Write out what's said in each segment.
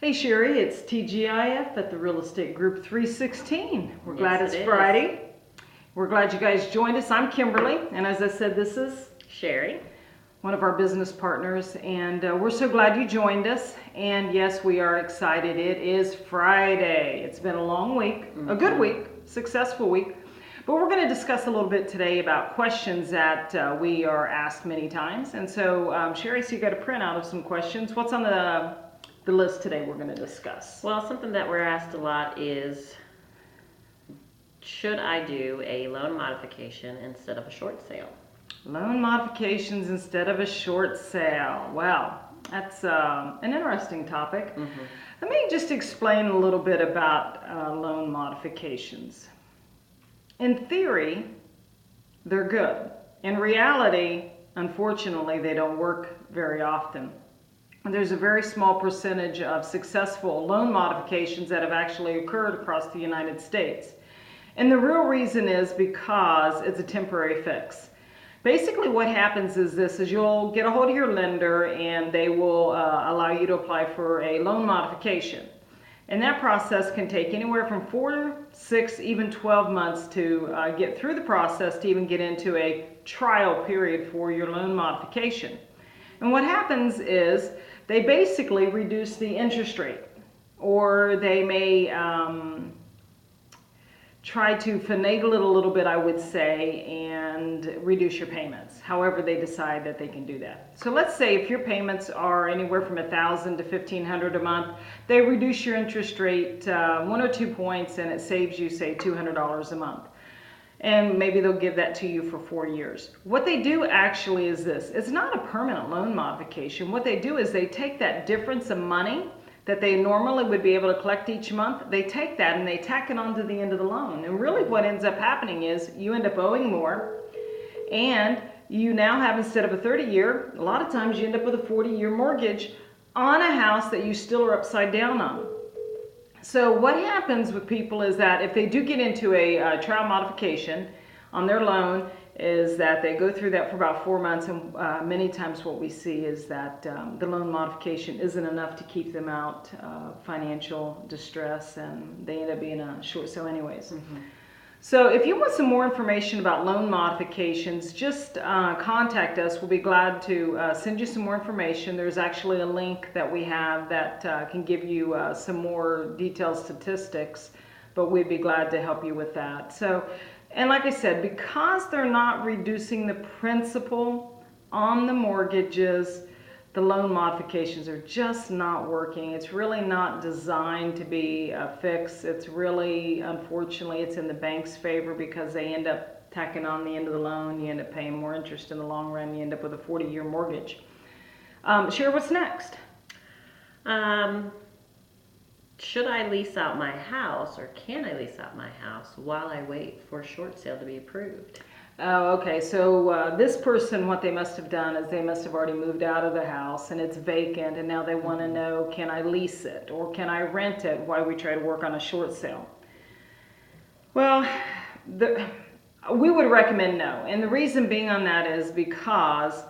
Hey Sheri, it's TGIF at the Real Estate Group 316. We're glad Yes, it's it is. Friday. We're glad you guys joined us. I'm Kimberly, and as I said, this is Sheri. one of our business partners, and we're so glad you joined us. And yes, we are excited. It is Friday. It's been a long week, a good week, successful week. But we're going to discuss a little bit today about questions that we are asked many times. And so, Sheri, so you got a printout of some questions. What's on the list today we're going to discuss? Well, something that we're asked a lot is, should I do a loan modification instead of a short sale? Loan modifications instead of a short sale. Well, that's an interesting topic. Let me just explain a little bit about loan modifications. In theory, they're good. In reality, unfortunately, they don't work very often. There's a very small percentage of successful loan modifications that have actually occurred across the United States. And the real reason is because it's a temporary fix. Basically what happens is this, is you'll get a hold of your lender and they will allow you to apply for a loan modification. And that process can take anywhere from 4, 6, even 12 months to get through the process to even get into a trial period for your loan modification. And what happens is they basically reduce the interest rate, or they may try to finagle it a little bit, I would say, and reduce your payments. However they decide that they can do that. So let's say if your payments are anywhere from $1,000 to $1,500 a month, they reduce your interest rate 1 or 2 points, and it saves you, say, $200 a month. And maybe they'll give that to you for 4 years. What they do actually is this. It's not a permanent loan modification. What they do is they take that difference of money that they normally would be able to collect each month, they take that and they tack it on to the end of the loan. And really what ends up happening is you end up owing more, and you now have, instead of a 30-year, a lot of times you end up with a 40-year mortgage on a house that you still are upside down on. So what happens with people is that if they do get into a trial modification on their loan, is that they go through that for about 4 months, and many times what we see is that the loan modification isn't enough to keep them out of financial distress, and they end up being a short sale anyways. So if you want some more information about loan modifications, just contact us. We'll be glad to send you some more information. There's actually a link that we have that can give you some more detailed statistics, but we'd be glad to help you with that. So, and like I said, because they're not reducing the principal on the mortgages, the loan modifications are just not working. It's really not designed to be a fix. It's really, unfortunately, it's in the bank's favor because they end up tacking on the end of the loan. You end up paying more interest in the long run. You end up with a 40-year mortgage. Sheri, what's next? Should I lease out my house, or can I lease out my house while I wait for a short sale to be approved? Oh, okay. So this person, what they must have done is they must have already moved out of the house and it's vacant, and now they want to know, can I lease it or can I rent it while we try to work on a short sale? Well, we would recommend no. And the reason being on that is because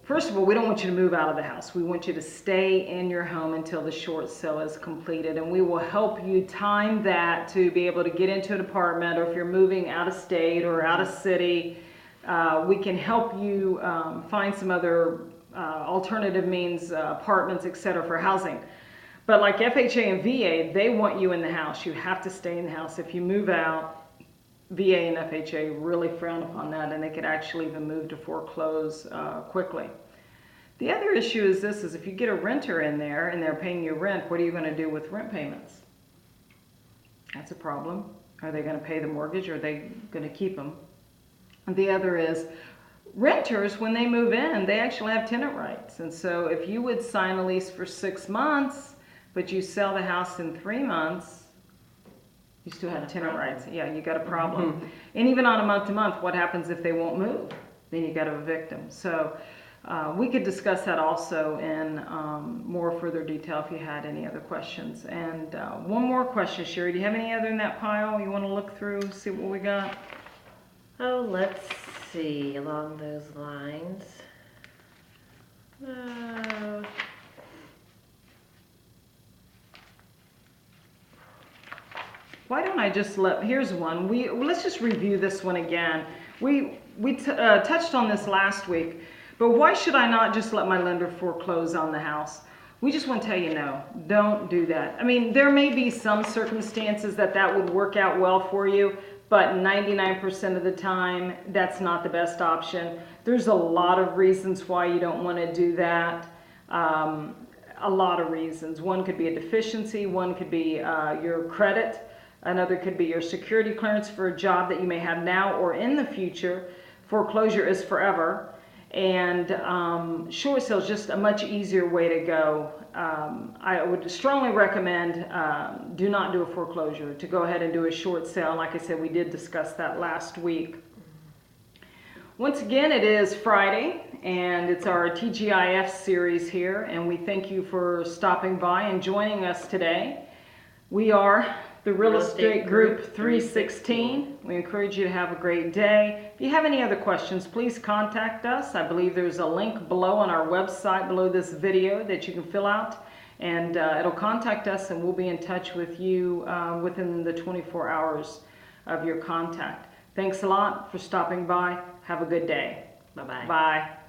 first of all, we don't want you to move out of the house. We want you to stay in your home until the short sale is completed, and we will help you time that to be able to get into an apartment, or if you're moving out of state or out of city, we can help you find some other alternative means, apartments, etc., for housing. But like FHA and VA, they want you in the house. You have to stay in the house. If you move out, VA and FHA really frown upon that, and they could actually even move to foreclose quickly. The other issue is this, is if you get a renter in there and they're paying you rent, what are you going to do with rent payments? That's a problem. Are they going to pay the mortgage, or are they going to keep them? And the other is renters, when they move in, they actually have tenant rights. And so if you would sign a lease for 6 months, but you sell the house in 3 months, you still have tenant rights. Yeah, you got a problem. And even on a month-to-month, what happens if they won't move? Then you got to evict them. So we could discuss that also in more further detail if you had any other questions. And one more question, Sheri. Do you have any other in that pile you want to look through, see what we got? Oh, let's see, along those lines. I just here's one. Let's just review this one again. We touched on this last week, but why should I not just let my lender foreclose on the house? We just want to tell you no, don't do that. I mean, there may be some circumstances that would work out well for you, but 99% of the time, that's not the best option. There's a lot of reasons why you don't want to do that. A lot of reasons. One could be a deficiency, one could be your credit, another could be your security clearance for a job that you may have now or in the future. Foreclosure is forever, and short sale is just a much easier way to go. I would strongly recommend do not do a foreclosure, to go ahead and do a short sale. Like I said, we did discuss that last week. Once again, it is Friday, and it's our TGIF series here, and we thank you for stopping by and joining us today. We are the Real Estate Group 316. We encourage you to have a great day. If you have any other questions, please contact us. I believe there's a link below on our website, below this video, that you can fill out, and it'll contact us, and we'll be in touch with you within the 24 hours of your contact. Thanks a lot for stopping by. Have a good day. Bye-bye. Bye.